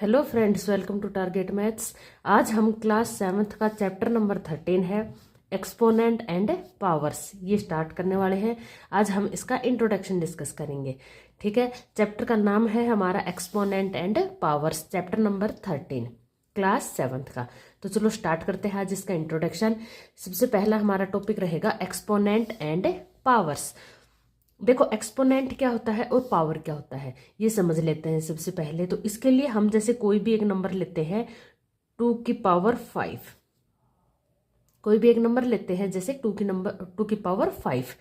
Hello friends, welcome to Target Maths. आज हम class 7th का चैप्टर नंबर 13 है एक्सपोनेंट एंड पावर्स, ये स्टार्ट करने वाले हैं। आज हम इसका इंट्रोडक्शन डिस्कस करेंगे। ठीक है, चैप्टर का नाम है हमारा exponent and powers, chapter number 13 class 7th का। तो चलो स्टार्ट करते हैं आज इसका इंट्रोडक्शन। सबसे पहला हमारा टॉपिक रहेगा एक्सपोनेंट एंड पावर्स। देखो, एक्सपोनेंट क्या होता है और पावर क्या होता है ये समझ लेते हैं सबसे पहले। तो इसके लिए हम जैसे कोई भी एक नंबर लेते हैं 2 की पावर 5, कोई भी एक नंबर लेते हैं जैसे 2 की पावर 5,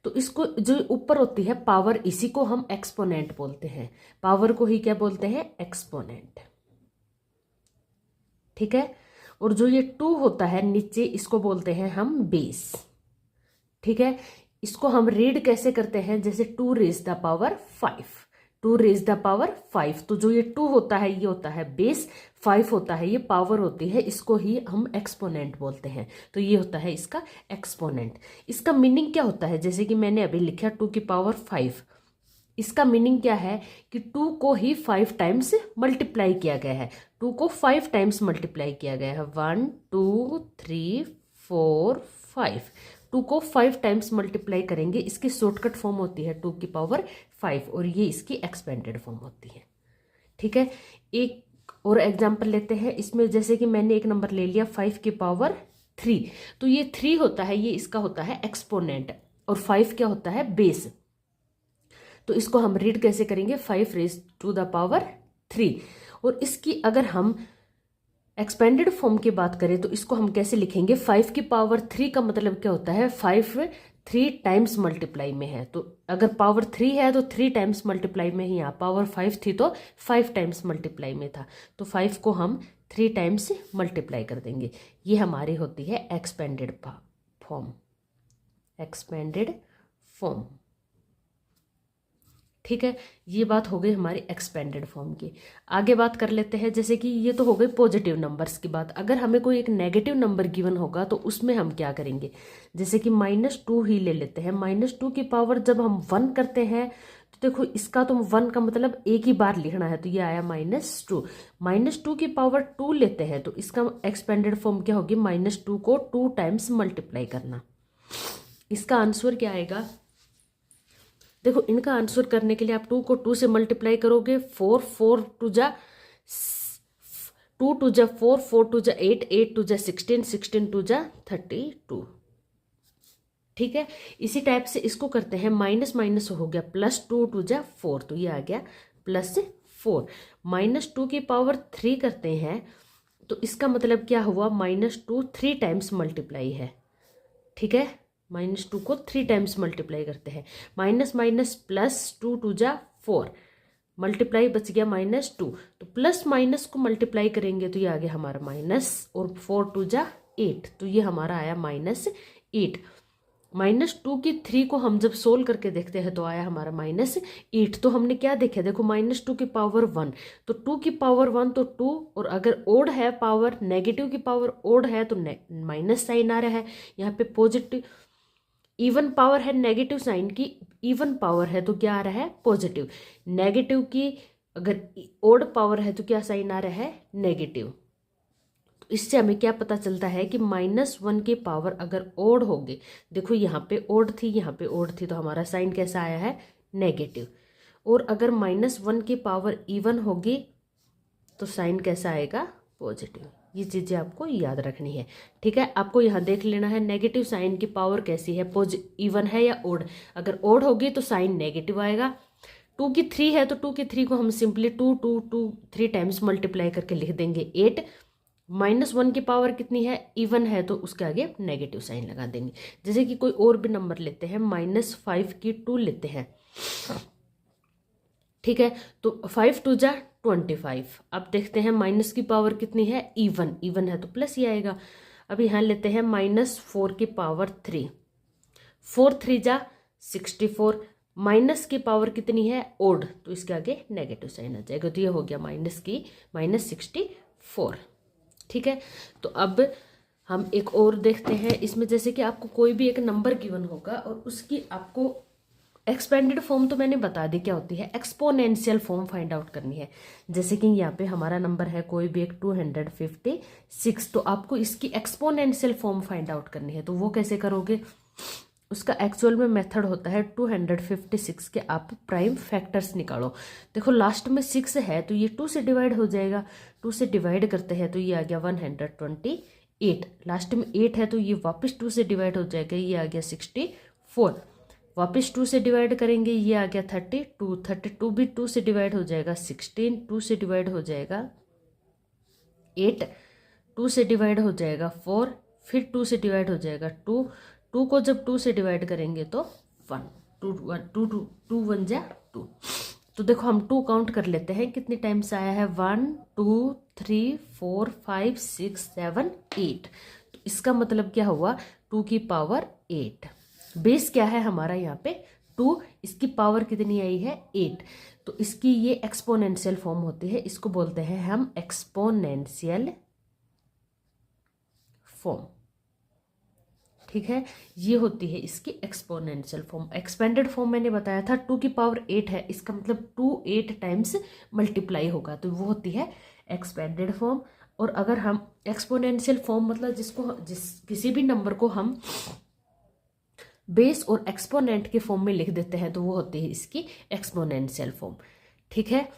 तो इसको जो ऊपर होती है पावर, इसी को हम एक्सपोनेंट बोलते हैं। पावर को ही क्या बोलते हैं? एक्सपोनेंट। ठीक है, और जो ये 2 होता है नीचे, इसको बोलते हैं हम बेस। ठीक है, इसको हम रीड कैसे करते हैं? जैसे 2 raise the power 5, 2 raise the power 5। तो जो ये 2 होता है ये होता है बेस, 5 होता है ये पावर होती है, इसको ही हम एक्सपोनेंट बोलते हैं। तो ये होता है इसका एक्सपोनेंट। इसका मीनिंग क्या होता है? जैसे कि मैंने अभी लिखा 2 की पावर 5, इसका मीनिंग क्या है कि 2 को ही 5 टाइम्स मल्टीप्लाई किया गया है। 2 को 5 टाइम्स मल्टीप्लाई किया गया है। 1 2 3 4 5। 2 को 5 टाइम्स मल्टीप्लाई करेंगे, इसकी शॉर्टकट फॉर्म होती है 2 की पावर 5, और ये इसकी एक्सपेंडेड फॉर्म होती है। ठीक है, एक और एग्जांपल लेते हैं इसमें। जैसे कि मैंने एक नंबर ले लिया 5 की पावर 3, तो ये 3 होता है, ये इसका होता है एक्सपोनेंट, और 5 क्या होता है? बेस। तो इसको हम रीड कैसे करेंगे? 5 रेज़ टू द पावर 3। और इसकी अगर हम एक्सपेंडेड फॉर्म की बात करें तो इसको हम कैसे लिखेंगे? 5 की पावर 3 का मतलब क्या होता है? 5 3 टाइम्स मल्टीप्लाई में है। तो अगर पावर 3 है तो 3 टाइम्स मल्टीप्लाई में ही, यहाँ पावर 5 थी तो 5 टाइम्स मल्टीप्लाई में था। तो 5 को हम 3 टाइम्स मल्टीप्लाई कर देंगे। ये हमारी होती है एक्सपेंडेड फॉर्म, एक्सपेंडेड फॉर्म। ठीक है, ये बात हो गई हमारी एक्सपेंडेड फॉर्म की। आगे बात कर लेते हैं, जैसे कि ये तो हो गई पॉजिटिव नंबर्स की बात। अगर हमें कोई एक नेगेटिव नंबर गिवन होगा तो उसमें हम क्या करेंगे? जैसे कि -2 ही ले लेते हैं। -2 की पावर जब हम 1 करते हैं तो देखो, इसका तो 1 का मतलब एक ही बार लिखना है, तो ये आया -2। -2 की पावर 2 लेते हैं तो इसका एक्सपेंडेड फॉर्म क्या होगी? -2 को 2 टाइम्स मल्टीप्लाई करना। इसका आंसर क्या आएगा? देखो, इनका आंसर करने के लिए आप 2 को 2 से मल्टीप्लाई करोगे। 4 4 टू जा 2 टू जा 4, 4 टू जा 8, 8 टू जा 16, 16 टू जा 32। ठीक है, इसी टाइप से इसको करते हैं। माइनस माइनस हो गया +2 टू जा 4, तो ये आ गया +4। -2 की पावर 3 करते हैं तो इसका मतलब क्या हुआ? -2 3 टाइम्स मल्टीप्लाई है। ठीक है, -2 को 3 टाइम्स मल्टीप्लाई करते हैं। माइनस माइनस +2 टू जा 4, मल्टीप्लाई बच गया -2, तो प्लस माइनस को मल्टीप्लाई करेंगे तो ये आ गया हमारा माइनस, और 4 टू जा 8, तो ये हमारा आया -8। -2 की 3 को हम जब सोल्व करके देखते हैं तो आया हमारा -8। तो हमने क्या देखा? देखो, -2 की पावर 1, तो 2 की पावर 1 तो 2, और अगर ओड है पावर, नेगेटिव की पावर ओड है तो माइनस साइन आ रहा है। यहाँ पे पॉजिटिव इवन पावर है नेगेटिव साइन की, इवन पावर है तो क्या आ रहा है? पॉजिटिव। नेगेटिव की अगर ओड पावर है तो क्या साइन आ रहा है? नेगेटिव। तो इससे हमें क्या पता चलता है कि -1 की पावर अगर ओड होगी, देखो यहाँ पे ओड थी, यहाँ पे ओड थी, तो हमारा साइन कैसा आया है? नेगेटिव। और अगर -1 की पावर इवन होगी तो साइन कैसा आएगा? पॉजिटिव। ये चीज़ें आपको याद रखनी है। ठीक है, आपको यहाँ देख लेना है नेगेटिव साइन की पावर कैसी है, इवन है या ओड। अगर ओड होगी तो साइन नेगेटिव आएगा। 2 की 3 है तो 2 की 3 को हम सिंपली 2 2 2 3 टाइम्स मल्टीप्लाई करके लिख देंगे 8। -1 की पावर कितनी है? इवन है, तो उसके आगे नेगेटिव साइन लगा देंगे। जैसे कि कोई और भी नंबर लेते हैं, -5 की 2 लेते हैं। ठीक है, तो 5 टू जा 25। अब देखते हैं माइनस की पावर कितनी है? इवन, इवन है तो प्लस ही आएगा। अब यहाँ लेते हैं -4 की पावर 3, 4 3 जा 64। माइनस की पावर कितनी है? ओड, तो इसके आगे नेगेटिव साइन आ जाएगा, तो ये हो गया -64। ठीक है, तो अब हम एक और देखते हैं इसमें। जैसे कि आपको कोई भी एक नंबर गिवन होगा और उसकी आपको एक्सपेंडेड फॉर्म तो मैंने बता दी क्या होती है, एक्सपोनेंशियल फॉर्म फाइंड आउट करनी है। जैसे कि यहाँ पे हमारा नंबर है कोई भी एक 256, तो आपको इसकी एक्सपोनेंशियल फॉर्म फाइंड आउट करनी है। तो वो कैसे करोगे, उसका एक्चुअल में मेथड होता है 256 के आप प्राइम फैक्टर्स निकालो। देखो लास्ट में 6 है तो ये 2 से डिवाइड हो जाएगा, 2 से डिवाइड करते हैं तो ये आ गया 128, लास्ट में 8 है तो ये वापस 2 से डिवाइड हो जाएगा, ये आ गया 64, वापस 2 से डिवाइड करेंगे, ये आ गया 32, 32 भी 2 से डिवाइड हो जाएगा 16, 2 से डिवाइड हो जाएगा 8, 2 से डिवाइड हो जाएगा 4, फिर 2 से डिवाइड हो जाएगा 2, 2 को जब 2 से डिवाइड करेंगे तो 1, 2 1 जा 2। तो देखो हम 2 काउंट कर लेते हैं कितने टाइम्स आया है, 1 2 3 4 5 6 7 8। तो इसका मतलब क्या हुआ, 2 की पावर 8। बेस क्या है हमारा यहाँ पे 2, इसकी पावर कितनी आई है 8। तो इसकी ये एक्सपोनेंशियल फॉर्म होती है, इसको बोलते हैं हम एक्सपोनेंशियल फॉर्म। ठीक है, ये होती है इसकी एक्सपोनेंशियल फॉर्म। एक्सपेंडेड फॉर्म मैंने बताया था 2 की पावर 8 है, इसका मतलब 2 8 टाइम्स मल्टीप्लाई होगा, तो वो होती है एक्सपेंडेड फॉर्म। और अगर हम एक्सपोनेंशियल फॉर्म मतलब किसी भी नंबर को हम बेस और एक्सपोनेंट के फॉर्म में लिख देते हैं तो वो होती है इसकी एक्सपोनेंशियल फॉर्म। ठीक है,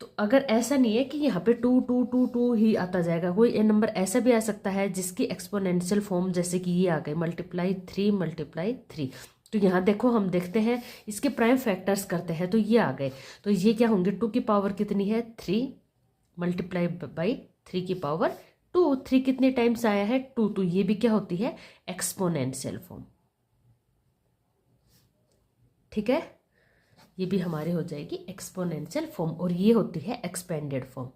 तो अगर ऐसा नहीं है कि यहाँ पे 2 2 2 2 ही आता जाएगा, कोई नंबर ऐसा भी आ सकता है जिसकी एक्सपोनेंशियल फॉर्म जैसे कि ये आ गए ×3 तो यहाँ देखो हम देखते हैं इसके प्राइम फैक्टर्स करते हैं तो ये आ गए, तो ये क्या होंगे 2 की पावर कितनी है 3 × 3 की पावर 2, 3 कितने टाइम्स आया है 2, तो ये भी क्या होती है एक्सपोनेंशियल फॉर्म। ठीक है, ये भी हमारे हो जाएगी एक्सपोनेंशियल फॉर्म, और ये होती है एक्सपेंडेड फॉर्म।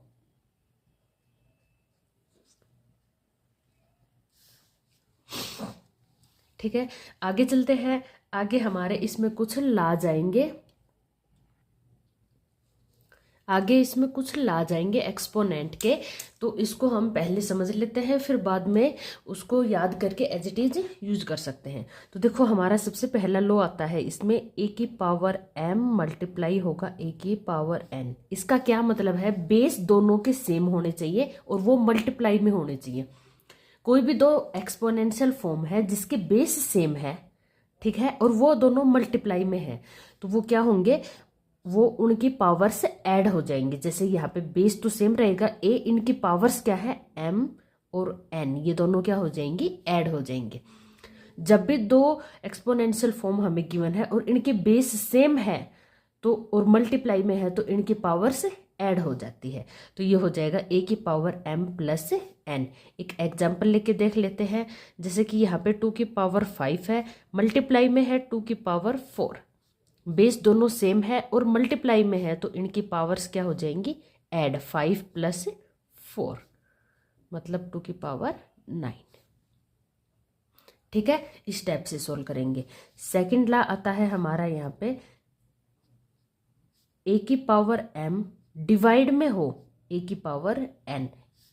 ठीक है, आगे चलते हैं। आगे हमारे इसमें कुछ ला जाएंगे, एक्सपोनेंट के, तो इसको हम पहले समझ लेते हैं फिर बाद में उसको याद करके एज इट इज यूज कर सकते हैं। तो देखो हमारा सबसे पहला लो आता है इसमें a की पावर m मल्टीप्लाई होगा a की पावर n। इसका क्या मतलब है, बेस दोनों के सेम होने चाहिए और वो मल्टीप्लाई में होने चाहिए। कोई भी दो एक्सपोनेंशियल फॉर्म है जिसके बेस सेम है, ठीक है, और वो दोनों मल्टीप्लाई में है, तो वो क्या होंगे, वो उनकी पावर्स ऐड हो जाएंगे। जैसे यहाँ पे बेस तो सेम रहेगा a, इनकी पावर्स क्या है m और n, ये दोनों क्या हो जाएंगी ऐड हो जाएंगे। जब भी दो एक्सपोनेंशियल फॉर्म हमें गिवन है और इनके बेस सेम है तो और मल्टीप्लाई में है तो इनकी पावर्स ऐड हो जाती है, तो ये हो जाएगा a की पावर m प्लस n। एक एग्जाम्पल लेके देख लेते हैं, जैसे कि यहाँ पे 2 की पावर 5 है, मल्टीप्लाई में है 2 की पावर 4, बेस दोनों सेम है और मल्टीप्लाई में है तो इनकी पावर्स क्या हो जाएंगी ऐड, 5 + 4 मतलब 2 की पावर 9। ठीक है, इस टाइप से सोल्व करेंगे। सेकंड ला आता है हमारा यहाँ पे a की पावर m डिवाइड में हो a की पावर n।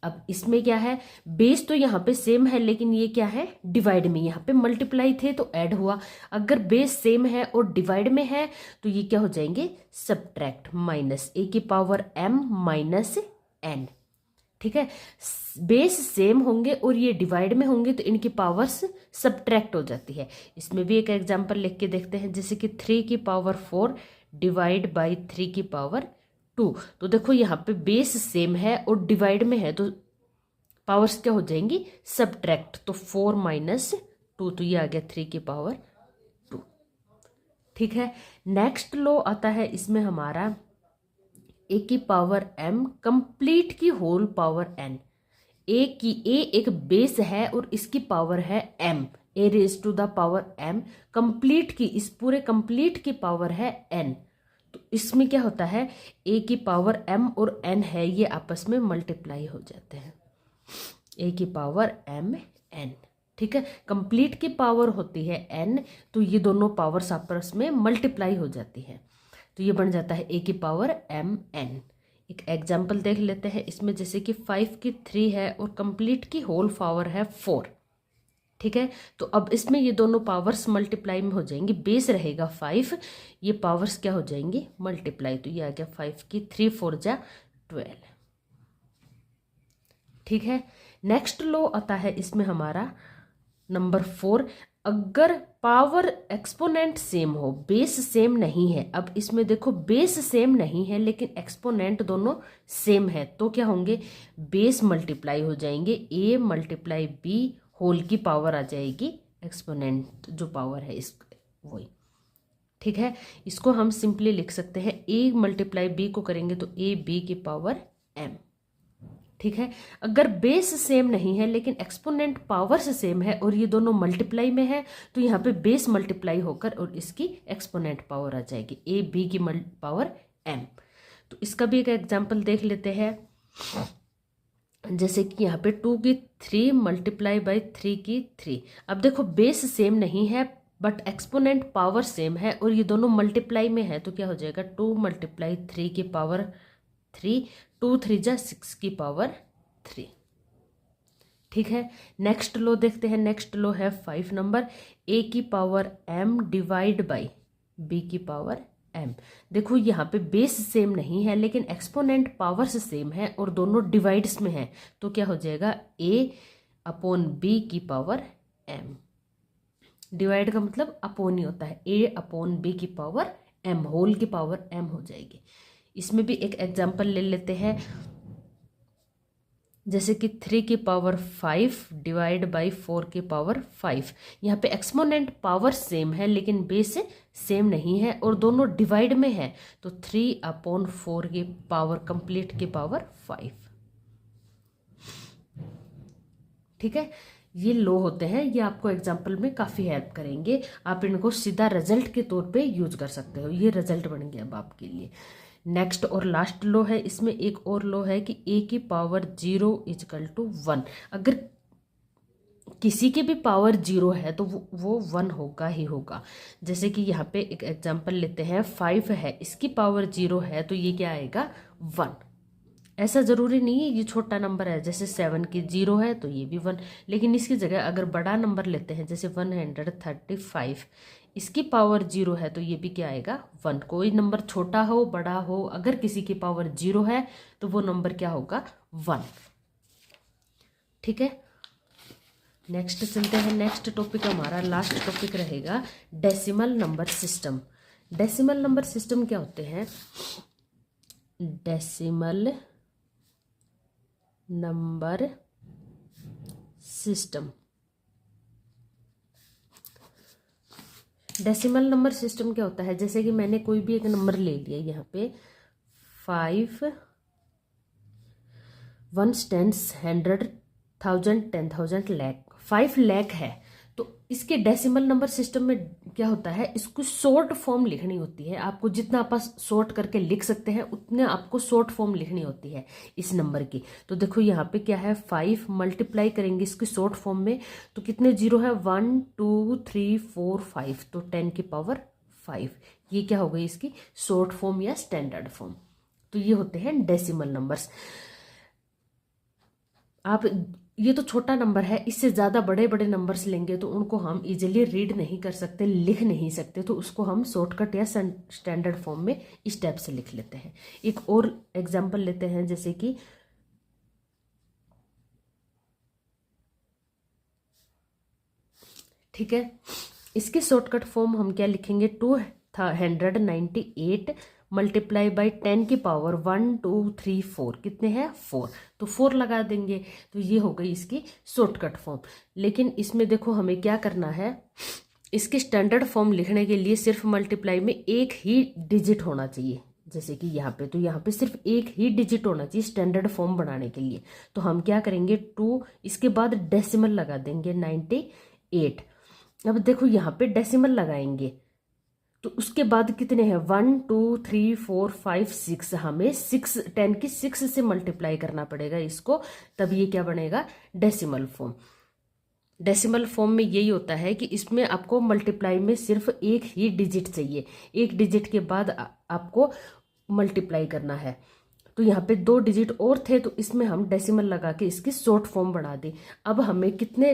अब इसमें क्या है, बेस तो यहाँ पे सेम है लेकिन ये क्या है डिवाइड में, यहाँ पे मल्टीप्लाई थे तो ऐड हुआ। अगर बेस सेम है और डिवाइड में है तो ये क्या हो जाएंगे सब्ट्रैक्ट, माइनस a की पावर m माइनस n। ठीक है, बेस सेम होंगे और ये डिवाइड में होंगे तो इनकी पावर्स सब्ट्रैक्ट हो जाती है। इसमें भी एक एग्जांपल लिख के देखते हैं, जैसे कि 3 की पावर 4 डिवाइड बाई 3 की पावर 2। तो देखो यहाँ पे बेस सेम है और डिवाइड में है तो पावर्स क्या हो जाएंगी सब्ट्रैक्ट, तो 4 माइनस 2, तो ये आ गया 3 की पावर 2। ठीक है, नेक्स्ट लो आता है इसमें हमारा a की पावर m कंप्लीट की होल पावर n। a एक बेस है और इसकी पावर है m, a raise to the power m, complete की इस पूरे कंप्लीट की पावर है n। तो इसमें क्या होता है a की पावर m और n है ये आपस में मल्टीप्लाई हो जाते हैं, a की पावर m n। ठीक है, कंप्लीट की पावर होती है n, तो ये दोनों पावर्स आपस में मल्टीप्लाई हो जाती है, तो ये बन जाता है a की पावर m n। एक एग्जाम्पल देख लेते हैं इसमें, जैसे कि 5 की 3 है और कंप्लीट की होल पावर है 4, ठीक है। तो अब इसमें ये दोनों पावर्स मल्टीप्लाई में हो जाएंगी, बेस रहेगा 5, ये पावर्स क्या हो जाएंगी मल्टीप्लाई, तो ये आ गया 5 की 3 4 जा 12। ठीक है। नेक्स्ट लॉ आता है इसमें हमारा नंबर 4, अगर पावर एक्सपोनेंट सेम हो, बेस सेम नहीं है। अब इसमें देखो बेस सेम नहीं है लेकिन एक्सपोनेंट दोनों सेम है, तो क्या होंगे, बेस मल्टीप्लाई हो जाएंगे, a मल्टीप्लाई b होल की पावर आ जाएगी, एक्सपोनेंट जो पावर है इस वही। ठीक है, इसको हम सिंपली लिख सकते हैं a मल्टीप्लाई b को करेंगे तो a b की पावर m। ठीक है, अगर बेस सेम नहीं है लेकिन एक्सपोनेंट पावर से सेम है और ये दोनों मल्टीप्लाई में है, तो यहाँ पे बेस मल्टीप्लाई होकर और इसकी एक्सपोनेंट पावर आ जाएगी ए बी की पावर m। तो इसका भी एक एग्जांपल देख लेते हैं, जैसे कि यहाँ पे 2 की 3 मल्टीप्लाई बाई 3 की 3। अब देखो बेस सेम नहीं है बट एक्सपोनेंट पावर सेम है और ये दोनों मल्टीप्लाई में है, तो क्या हो जाएगा 2 मल्टीप्लाई 3 की पावर 3, 2 3 जा 6 की पावर 3। ठीक है, नेक्स्ट लो देखते हैं। नेक्स्ट लो है 5 नंबर, a की power m divide by b की पावर m। देखो यहाँ पे बेस सेम नहीं है लेकिन एक्सपोनेंट पावर से सेम है और दोनों डिवाइड्स में है, तो क्या हो जाएगा a अपॉन b की पावर m। डिवाइड का मतलब अपॉन ही होता है, a अपॉन b की पावर m होल की पावर m हो जाएगी। इसमें भी एक एग्जांपल ले लेते हैं, जैसे कि 3 की पावर 5 डिवाइड बाई 4 की पावर 5। यहाँ पे एक्सपोनेंट पावर सेम है लेकिन बेस सेम नहीं है और दोनों डिवाइड में है, तो 3 अपॉन 4 की पावर कंप्लीट की पावर 5। ठीक है, ये लो होते हैं, ये आपको एग्जाम्पल में काफ़ी हेल्प करेंगे, आप इनको सीधा रिजल्ट के तौर पे यूज कर सकते हो। ये रिजल्ट बन गया अब आपके लिए। नेक्स्ट और लास्ट लो है, इसमें एक और लो है कि a की पावर 0 इजकल टू 1। अगर किसी की भी पावर 0 है तो वो 1 होगा ही होगा। जैसे कि यहाँ पे एक एग्जांपल लेते हैं, 5 है, इसकी पावर 0 है तो ये क्या आएगा 1। ऐसा ज़रूरी नहीं है ये छोटा नंबर है, जैसे 7 की 0 है तो ये भी 1, लेकिन इसकी जगह अगर बड़ा नंबर लेते हैं जैसे 135, इसकी पावर 0 है तो ये भी क्या आएगा 1। कोई नंबर छोटा हो बड़ा हो, अगर किसी की पावर 0 है तो वो नंबर क्या होगा 1। ठीक है, नेक्स्ट चलते हैं। नेक्स्ट टॉपिक हमारा लास्ट टॉपिक रहेगा decimal number system. Decimal number system क्या होते हैं, decimal number system. Decimal number system क्या होता है, जैसे कि मैंने कोई भी एक नंबर ले लिया, यहाँ पे 5 1 10 100 1000 10,000 लाख, 5 लाख है, तो इसके डेसिमल नंबर सिस्टम में क्या होता है, इसको शॉर्ट फॉर्म लिखनी होती है। आपको जितना आप शॉर्ट करके लिख सकते हैं उतने आपको शॉर्ट फॉर्म लिखनी होती है इस नंबर की। तो देखो यहाँ पे क्या है, 5 मल्टीप्लाई करेंगे इसकी शॉर्ट फॉर्म में तो कितने जीरो है, 1 2 3 4 5, तो 10 की पावर 5। ये क्या हो गई इसकी शॉर्ट फॉर्म या स्टैंडर्ड फॉर्म। तो ये होते हैं डेसिमल नंबर्स। आप ये तो छोटा नंबर है, इससे ज़्यादा बड़े बड़े नंबर्स लेंगे तो उनको हम इजीली रीड नहीं कर सकते, लिख नहीं सकते, तो उसको हम शॉर्टकट या स्टैंडर्ड फॉर्म में इस टाइप से लिख लेते हैं। एक और एग्जांपल लेते हैं, जैसे कि ठीक है, इसकी शॉर्टकट फॉर्म हम क्या लिखेंगे, 298 मल्टीप्लाई बाई 10 की पावर 1 2 3 4, कितने हैं 4, तो 4 लगा देंगे, तो ये हो गई इसकी शॉर्टकट फॉर्म। लेकिन इसमें देखो हमें क्या करना है, इसकी स्टैंडर्ड फॉर्म लिखने के लिए सिर्फ मल्टीप्लाई में एक ही डिजिट होना चाहिए, जैसे कि यहाँ पे, तो यहाँ पे सिर्फ एक ही डिजिट होना चाहिए स्टैंडर्ड फॉर्म बनाने के लिए। तो हम क्या करेंगे, 2 इसके बाद डेसिमल लगा देंगे 98। अब देखो यहाँ पे डेसिमल लगाएंगे तो उसके बाद कितने हैं, 1 2 3 4 5 6, हमें 10 की 6 से मल्टीप्लाई करना पड़ेगा इसको, तब ये क्या बनेगा डेसिमल फॉर्म। डेसिमल फॉर्म में यही होता है कि इसमें आपको मल्टीप्लाई में सिर्फ एक ही डिजिट चाहिए, एक डिजिट के बाद आपको मल्टीप्लाई करना है। तो यहाँ पे 2 डिजिट और थे तो इसमें हम डेसिमल लगा के इसकी शॉर्ट फॉर्म बना दी। अब हमें कितने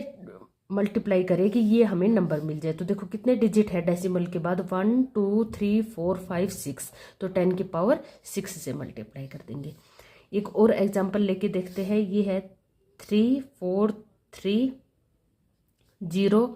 मल्टीप्लाई करें कि ये हमें नंबर मिल जाए। तो देखो कितने डिजिट है डेसिमल के बाद, 1 2 3 4 5 6, तो 10 की पावर 6 से मल्टीप्लाई कर देंगे। एक और एग्जांपल लेके देखते हैं, ये है 3 4 3 0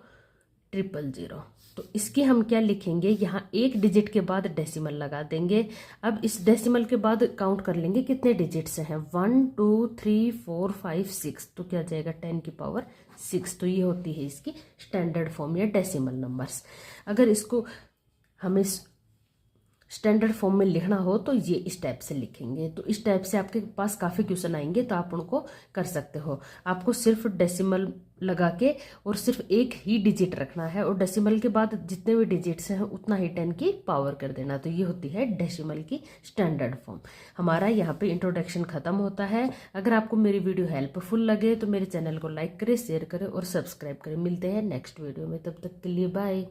0 0। तो इसके हम क्या लिखेंगे, यहाँ एक डिजिट के बाद डेसिमल लगा देंगे। अब इस डेसिमल के बाद काउंट कर लेंगे कितने डिजिट्स हैं, 1 2 3 4 5 6, तो क्या जाएगा 10 की पावर 6। तो ये होती है इसकी स्टैंडर्ड फॉर्म या डेसिमल नंबर्स। अगर इसको हमें स्टैंडर्ड फॉर्म में लिखना हो तो ये इस टाइप से लिखेंगे। तो इस टाइप से आपके पास काफ़ी क्वेश्चन आएंगे, तो आप उनको कर सकते हो। आपको सिर्फ डेसिमल लगा के और सिर्फ एक ही डिजिट रखना है, और डेसिमल के बाद जितने भी डिजिट्स हैं उतना ही 10 की पावर कर देना। तो ये होती है डेसिमल की स्टैंडर्ड फॉर्म। हमारा यहाँ पे इंट्रोडक्शन खत्म होता है। अगर आपको मेरी वीडियो हेल्पफुल लगे तो मेरे चैनल को लाइक करें, शेयर करें और सब्सक्राइब करें। मिलते हैं नेक्स्ट वीडियो में, तब तक के लिए बाय।